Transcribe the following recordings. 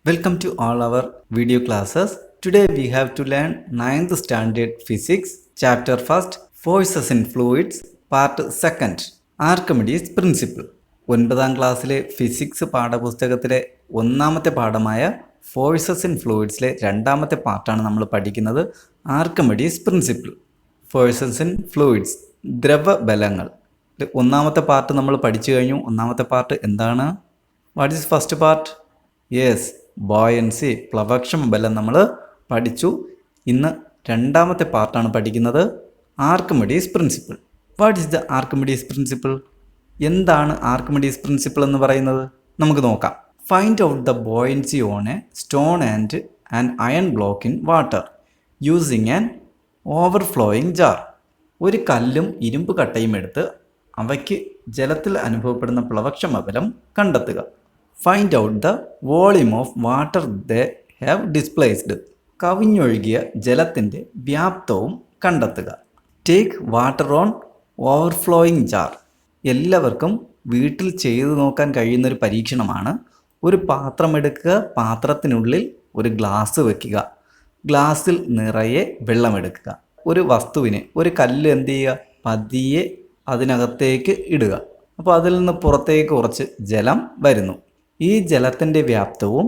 Welcome to all our video classes. Today we have to learn 9th standard physics, chapter 1st, forces in fluids, part 2nd, Archimedes principle. 9ാം ക്ലാസ്സിലെ physics പാഠപുസ്തകത്തിലെ ഒന്നാമത്തെ പാഠമായ forces in ഫ്ലൂയിഡ്സിലെ രണ്ടാമത്തെ പാർട്ടാണ് നമ്മൾ പഠിക്കുന്നത്. Archimedes principle. Forces in fluids, ദ്രവബലങ്ങൾ. ഒന്നാമത്തെ part നമ്മൾ പഠിച്ചു കഴിഞ്ഞു. ഒന്നാമത്തെ പാർട്ട് എന്താണ്? What is first part? Yes, buoyancy, പ്ലവക്ഷമ ബലം നമ്മൾ പഠിച്ചു. ഇന്ന് രണ്ടാമത്തെ പാർട്ടാണ് പഠിക്കുന്നത്, Archimedes principle. What is the Archimedes principle? എന്താണ് ആർക്കിമിഡീസ് പ്രിൻസിപ്പിൾ എന്ന് പറയുന്നത്? നമുക്ക് നോക്കാം. Find out the buoyancy on a stone and an iron block in water using an overflowing jar. ഒരു കല്ലും ഇരുമ്പ് കട്ടയും എടുത്ത് അവയ്ക്ക് ജലത്തിൽ അനുഭവപ്പെടുന്ന പ്ലവക്ഷമ ബലം കണ്ടെത്തുക. Find out the volume of water they have displaced. കവിഞ്ഞൊഴുകിയ ജലത്തിൻ്റെ വ്യാപ്തവും കണ്ടെത്തുക. Take water on overflowing jar. എല്ലാവർക്കും വീട്ടിൽ ചെയ്തു നോക്കാൻ കഴിയുന്നൊരു പരീക്ഷണമാണ്. ഒരു പാത്രം എടുക്കുക, പാത്രത്തിനുള്ളിൽ ഒരു ഗ്ലാസ് വയ്ക്കുക, ഗ്ലാസ്സിൽ നിറയെ വെള്ളമെടുക്കുക. ഒരു വസ്തുവിനെ, ഒരു കല്ല് എന്ത് ചെയ്യുക, പതിയെ അതിനകത്തേക്ക് ഇടുക. അപ്പോൾ അതിൽ നിന്ന് പുറത്തേക്ക് കുറച്ച് ജലം വരുന്നു. ഈ ജലത്തിൻ്റെ വ്യാപ്തവും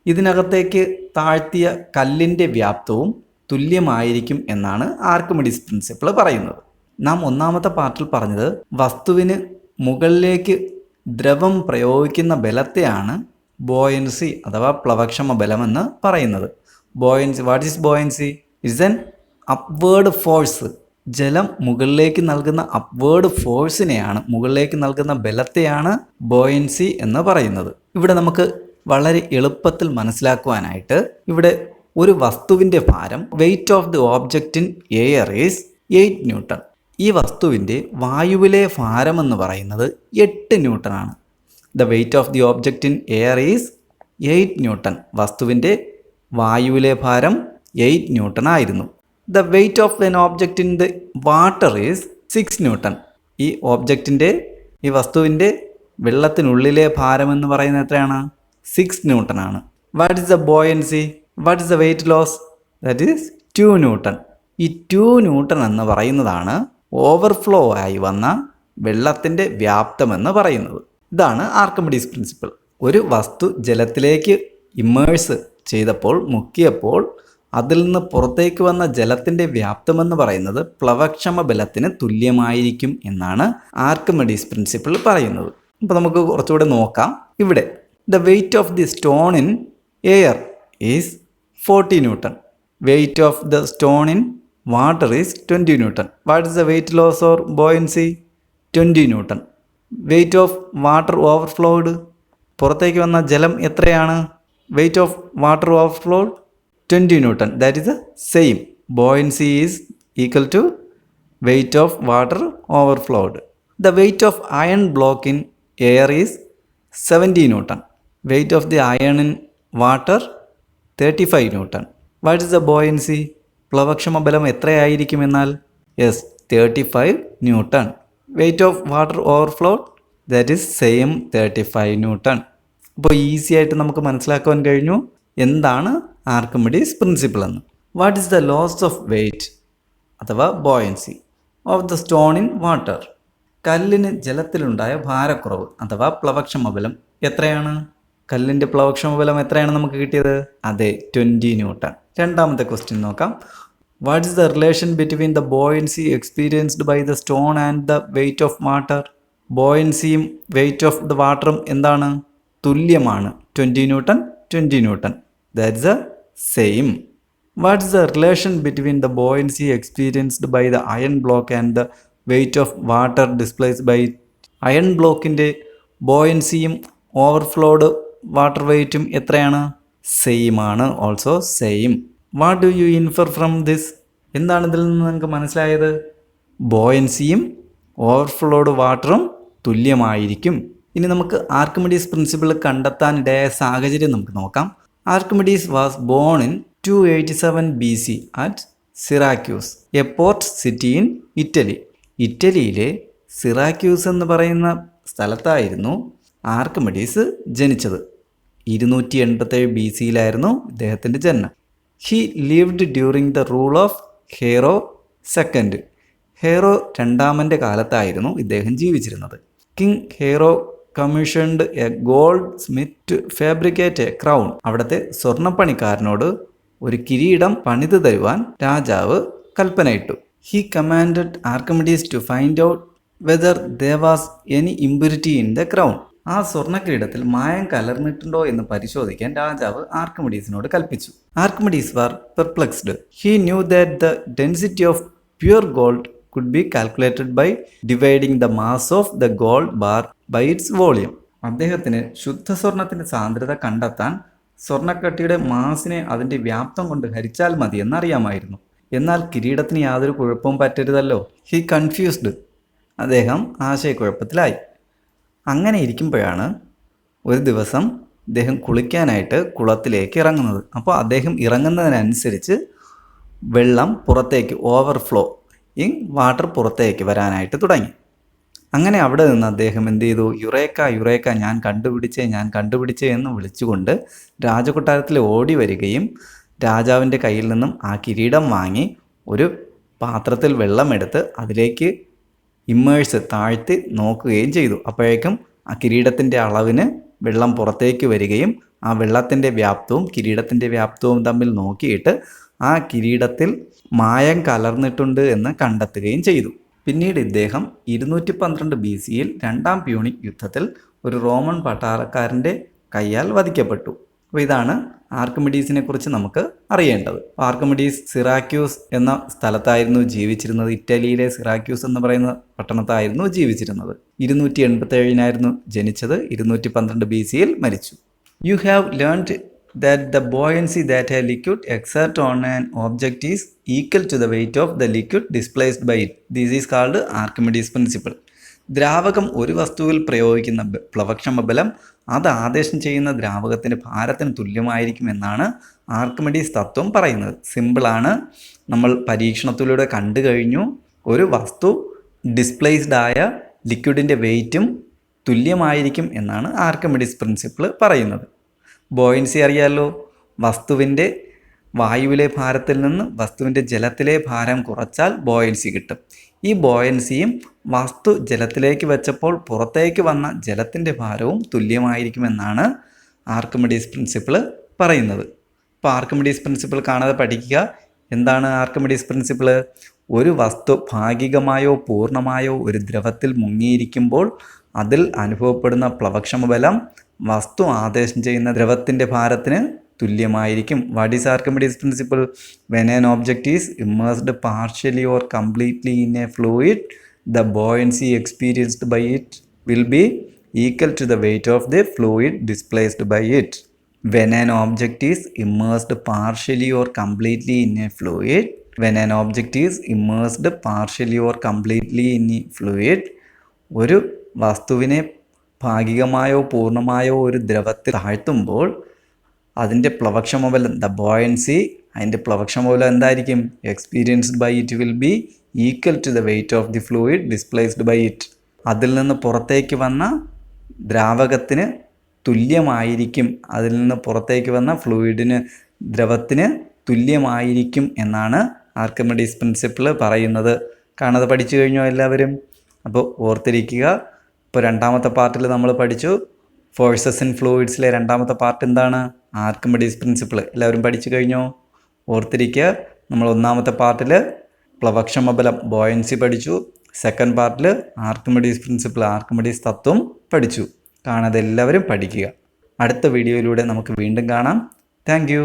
ഇതിനകത്തേക്ക് താഴ്ത്തിയ കല്ലിൻ്റെ വ്യാപ്തവും തുല്യമായിരിക്കും എന്നാണ് ആർക്കിമിഡീസ് പ്രിൻസിപ്പിൾ പറയുന്നത്. നാം ഒന്നാമത്തെ പാർട്ടിൽ പറഞ്ഞത് വസ്തുവിന് മുകളിലേക്ക് ദ്രവം പ്രയോഗിക്കുന്ന ബലത്തെയാണ് ബോയൻസി അഥവാ പ്ലവക്ഷമ ബലമെന്ന് പറയുന്നത്. Buoyancy, what is buoyancy? It's an upward force. ജലം മുകളിലേക്ക് നൽകുന്ന അപ്വേർഡ് ഫോഴ്സിനെയാണ്, മുകളിലേക്ക് നൽകുന്ന ബലത്തെയാണ് ബോയൻസി എന്ന് പറയുന്നത്. ഇവിടെ നമുക്ക് വളരെ എളുപ്പത്തിൽ മനസ്സിലാക്കുവാനായിട്ട് ഇവിടെ ഒരു വസ്തുവിൻ്റെ ഭാരം, weight of the object in air is 8 newton. ഈ വസ്തുവിൻ്റെ വായുവിലെ ഭാരം എന്ന് പറയുന്നത് 8 ന്യൂട്ടനാണ്. The weight of the object in air is 8 newton. വസ്തുവിൻ്റെ വായുവിലെ ഭാരം 8 ന്യൂട്ടൺ ആയിരുന്നു. The weight of an object in the water is 6 newton. ഈ ഓബ്ജക്റ്റിൻ്റെ, ഈ വസ്തുവിൻ്റെ വെള്ളത്തിനുള്ളിലെ ഭാരം എന്ന് പറയുന്നത് എത്രയാണ്? 6 ന്യൂട്ടൺ ആണ്. What is the buoyancy? What is the weight loss? That is 2 newton. ഈ 2 ന്യൂട്ടൺ എന്ന് പറയുന്നതാണ് ഓവർഫ്ലോ ആയി വന്ന വെള്ളത്തിൻ്റെ വ്യാപ്തം എന്ന് പറയുന്നത്. ഇതാണ് ആർക്കിമിഡീസ് പ്രിൻസിപ്പിൾ. ഒരു വസ്തു ജലത്തിലേക്ക് ഇമ്മേഴ്സ് ചെയ്തപ്പോൾ, മുക്കിയപ്പോൾ അതിൽ നിന്ന് പുറത്തേക്ക് വന്ന ജലത്തിൻ്റെ വ്യാപ്തമെന്ന് പറയുന്നത് പ്ലവക്ഷമ ബലത്തിന് തുല്യമായിരിക്കും എന്നാണ് ആർക്കിമിഡീസ് പ്രിൻസിപ്പിൾ പറയുന്നത്. അപ്പോൾ നമുക്ക് കുറച്ചുകൂടെ നോക്കാം. ഇവിടെ the weight of the stone in air is 40 newton. Weight of the stone in water is 20 newton. What is the weight loss or buoyancy? 20 newton. Weight of water overflowed, പുറത്തേക്ക് വന്ന ജലം എത്രയാണ്? Weight of water overflowed 20 newton. That is the same. Buoyancy is equal to weight of water overflowed. The weight of iron block in air is 70 newton. Weight of the iron in water 35 newton. What is the buoyancy? പ്ലവക്ഷമ ബലം എത്രയായിരിക്കും എന്നാൽ? Yes, 35 newton. Weight of water overflowed that is same 35 newton. അപ്പോൾ easy ആയിട്ട് നമുക്ക് മനസ്സിലാക്കുവാൻ കഴിഞ്ഞു എന്താണ് ആർക്കിമിഡീസ് പ്രിൻസിപ്പിൾ എന്ന്. What is the loss of weight അഥവാ buoyancy of the stone in water? കല്ലിന് ജലത്തിലുണ്ടായ ഭാരക്കുറവ് അഥവാ പ്ലവക്ഷമ ബലം എത്രയാണ്? കല്ലിൻ്റെ പ്ലവക്ഷമ ബലം എത്രയാണ് നമുക്ക് കിട്ടിയത്? അതെ, 20 ന്യൂട്ടൺ. രണ്ടാമത്തെ ക്വസ്റ്റ്യൻ നോക്കാം. What is the relation between the buoyancy experienced by the stone and the weight of water? ബോയൻസിയും വെയ്റ്റ് ഓഫ് ദ വാട്ടറും എന്താണ്? തുല്യമാണ്. 20 newton 20 newton. That is the same. What is the relation between the buoyancy experienced by the iron block and the weight of water displaced by? Iron ബ്ലോക്കിൻ്റെ ബോയൻസിയും overflowed water വെയ്റ്റും എത്രയാണ്? Same ആണ്. Also same. What do you infer from this? എന്താണ് ഇതിൽ നിന്ന് നിങ്ങൾക്ക് മനസ്സിലായത്? ബോയൻസിയും ഓവർഫ്ലോഡ് വാട്ടറും തുല്യമായിരിക്കും. ഇനി നമുക്ക് ആർക്കിമിഡീസ് പ്രിൻസിപ്പിൾ കണ്ടെത്താനിടയായ സാഹചര്യം നമുക്ക് നോക്കാം. Archimedes was born in 287 BC at Syracuse, A port city in Italy. ഇറ്റലിയിലെ സിറാക്യൂസ് എന്ന് പറയുന്ന സ്ഥലത്തായിരുന്നു ആർക്കിമിഡീസ് ജനിച്ചത്. 287 ബി സിയിലായിരുന്നു ഇദ്ദേഹത്തിൻ്റെ ജനനം. He lived during the rule of Hiero second. Hiero രണ്ടാമൻ്റെ കാലത്തായിരുന്നു ഇദ്ദേഹം ജീവിച്ചിരുന്നത്. King Hiero commissioned a goldsmith to fabricate a crown. അവിടുത്തെ സ്വർണ്ണപ്പണിക്കാരനോട് ഒരു കിരീടം പണിതു തരുവാൻ രാജാവ് കൽപ്പനയിട്ടു. He commanded Archimedes to find out whether there was any impurity in the crown. ആ സ്വർണ്ണ കിരീടത്തിൽ മായം കലർന്നിട്ടുണ്ടോ എന്ന് പരിശോധിക്കാൻ രാജാവ് ആർക്കിമിഡീസിനോട് കൽപ്പിച്ചു. Archimedes war perplexed. He knew that the density of pure gold could be calculated by dividing the mass of the gold bar by its volume. അദ്ദേഹത്തിന് ശുദ്ധ സ്വർണത്തിൻ്റെ സാന്ദ്രത കണ്ടെത്താൻ സ്വർണ്ണക്കട്ടിയുടെ മാസിനെ അതിൻ്റെ വ്യാപ്തം കൊണ്ട് ഹരിച്ചാൽ മതിയെന്ന് അറിയാമായിരുന്നു. എന്നാൽ കിരീടത്തിന് യാതൊരു കുഴപ്പവും പറ്റരുതല്ലോ. He confused. അദ്ദേഹം ആശയക്കുഴപ്പത്തിലായി. അങ്ങനെ ഇരിക്കുമ്പോഴാണ് ഒരു ദിവസം അദ്ദേഹം കുളിക്കാനായിട്ട് കുളത്തിലേക്ക് ഇറങ്ങുന്നത്. അപ്പോൾ അദ്ദേഹം ഇറങ്ങുന്നതിനനുസരിച്ച് വെള്ളം പുറത്തേക്ക് ഓവർഫ്ലോ വാട്ടർ പുറത്തേക്ക് വരാനായിട്ട് തുടങ്ങി. അങ്ങനെ അവിടെ നിന്ന് അദ്ദേഹം എന്ത് ചെയ്തു? യുറേക്ക യുറേക്ക, ഞാൻ കണ്ടുപിടിച്ചേ എന്ന് വിളിച്ചുകൊണ്ട് രാജകൊട്ടാരത്തിൽ ഓടി വരികയും രാജാവിൻ്റെ കയ്യിൽ നിന്നും ആ കിരീടം വാങ്ങി ഒരു പാത്രത്തിൽ വെള്ളമെടുത്ത് അതിലേക്ക് താഴ്ത്തി നോക്കുകയും ചെയ്തു. അപ്പോഴേക്കും ആ കിരീടത്തിൻ്റെ അളവിന് വെള്ളം പുറത്തേക്ക് വരികയും ആ വെള്ളത്തിൻ്റെ വ്യാപ്തവും കിരീടത്തിൻ്റെ വ്യാപ്തവും തമ്മിൽ നോക്കിയിട്ട് ആ കിരീടത്തിൽ മായം കലർന്നിട്ടുണ്ട് എന്ന് കണ്ടെത്തുകയും ചെയ്തു. പിന്നീട് ഇദ്ദേഹം 212 ബി സിയിൽ രണ്ടാം പ്യൂണിക് യുദ്ധത്തിൽ ഒരു റോമൻ പട്ടാളക്കാരൻ്റെ കയ്യാൽ വധിക്കപ്പെട്ടു. അപ്പോൾ ഇതാണ് ആർക്കിമിഡീസിനെ കുറിച്ച് നമുക്ക് അറിയേണ്ടത്. ആർക്കിമിഡീസ് സിറാക്യൂസ് എന്ന സ്ഥലത്തായിരുന്നു ജീവിച്ചിരുന്നത്. ഇറ്റലിയിലെ സിറാക്യൂസ് എന്ന് പറയുന്ന പട്ടണത്തായിരുന്നു ജീവിച്ചിരുന്നത്. 287 ജനിച്ചത്. 212 ബി സിയിൽ മരിച്ചു. You have learned that the buoyancy that a liquid exerts on an object is equal to the weight of the liquid displaced by it. This is called Archimedes principle. ദ്രാവകം ഒരു വസ്തുവിൽ പ്രയോഗിക്കുന്ന പ്ലവക്ഷമ ബലം അത് ആദേശം ചെയ്യുന്ന ദ്രാവകത്തിൻ്റെ ഭാരത്തിന് തുല്യമായിരിക്കും എന്നാണ് ആർക്കിമിഡീസ് തത്വം പറയുന്നത്. സിമ്പിളാണ്. നമ്മൾ പരീക്ഷണത്തിലൂടെ കണ്ടു കഴിഞ്ഞു. ഒരു വസ്തു ഡിസ്പ്ലേസ്ഡ് ആയ ലിക്വിഡിൻ്റെ വെയ്റ്റും തുല്യമായിരിക്കും എന്നാണ് ആർക്കിമിഡീസ് പ്രിൻസിപ്പിൾ പറയുന്നത്. ബോയൻസി അറിയാമല്ലോ. വസ്തുവിൻ്റെ വായുവിലെ ഭാരത്തിൽ നിന്ന് വസ്തുവിൻ്റെ ജലത്തിലെ ഭാരം കുറച്ചാൽ ബോയൻസി കിട്ടും. ഈ ബോയൻസിയും വസ്തു ജലത്തിലേക്ക് വെച്ചപ്പോൾ പുറത്തേക്ക് വന്ന ജലത്തിൻ്റെ ഭാരവും തുല്യമായിരിക്കുമെന്നാണ് ആർക്കിമിഡീസ് പ്രിൻസിപ്പിൾ പറയുന്നത്. അപ്പോൾ ആർക്കിമിഡീസ് പ്രിൻസിപ്പിൾ കാണാതെ പഠിക്കുക. എന്താണ് ആർക്കിമിഡീസ് പ്രിൻസിപ്പിൾ? ഒരു വസ്തു ഭാഗികമായോ പൂർണ്ണമായോ ഒരു ദ്രവത്തിൽ മുങ്ങിയിരിക്കുമ്പോൾ അതിൽ അനുഭവപ്പെടുന്ന പ്ലവക്ഷമ ബലം വസ്തു ആദേശം ചെയ്യുന്ന ദ്രവത്തിൻ്റെ ഭാരത്തിന് തുല്യമായിരിക്കും. What is Archimedes principle? When an object is immersed partially or completely in a fluid, the buoyancy experienced by it will be equal to the weight of the fluid displaced by it. When an object is immersed partially or completely in a fluid, when an object is immersed partially or completely in a fluid, ഒരു വസ്തുവിനെ ഭാഗികമായോ പൂർണ്ണമായോ ഒരു ദ്രവത്തിൽ താഴ്ത്തുമ്പോൾ അതിൻ്റെ പ്ലവക്ഷമ ബലം the buoyancy, അതിൻ്റെ പ്ലവക്ഷമ ബലം എന്തായിരിക്കും? Experienced by it will be equal to the weight of the fluid displaced by it. അതിൽ നിന്ന് പുറത്തേക്ക് വന്ന ദ്രാവകത്തിന് തുല്യമായിരിക്കും, അതിൽ നിന്ന് പുറത്തേക്ക് വന്ന ഫ്ലൂയിഡിന് ദ്രവത്തിന് തുല്യമായിരിക്കും എന്നാണ് ആർക്കിമിഡീസ് പ്രിൻസിപ്പിൾ പറയുന്നത്. കാണാതെ പഠിച്ചു കഴിഞ്ഞോ എല്ലാവരും? അപ്പോൾ ഓർത്തിരിക്കുക. ഇപ്പോൾ രണ്ടാമത്തെ പാർട്ടിൽ നമ്മൾ പഠിച്ചു ഫോഴ്സസ് ഇൻ ഫ്ലൂയിഡ്സിലെ രണ്ടാമത്തെ പാർട്ട് എന്താണ്? Archimedes principle. എല്ലാവരും പഠിച്ചു കഴിഞ്ഞോ? ഓർത്തിരിക്കുക. നമ്മൾ ഒന്നാമത്തെ പാർട്ടിൽ പ്ലവക്ഷമ ബലം ബോയൻസി പഠിച്ചു. സെക്കൻഡ് പാർട്ടിൽ ആർക്കിമിഡീസ് പ്രിൻസിപ്പിൾ, ആർക്കിമിഡീസ് തത്വം പഠിച്ചു. കാണാതെ എല്ലാവരും പഠിക്കുക. അടുത്ത വീഡിയോയിലൂടെ നമുക്ക് വീണ്ടും കാണാം. താങ്ക്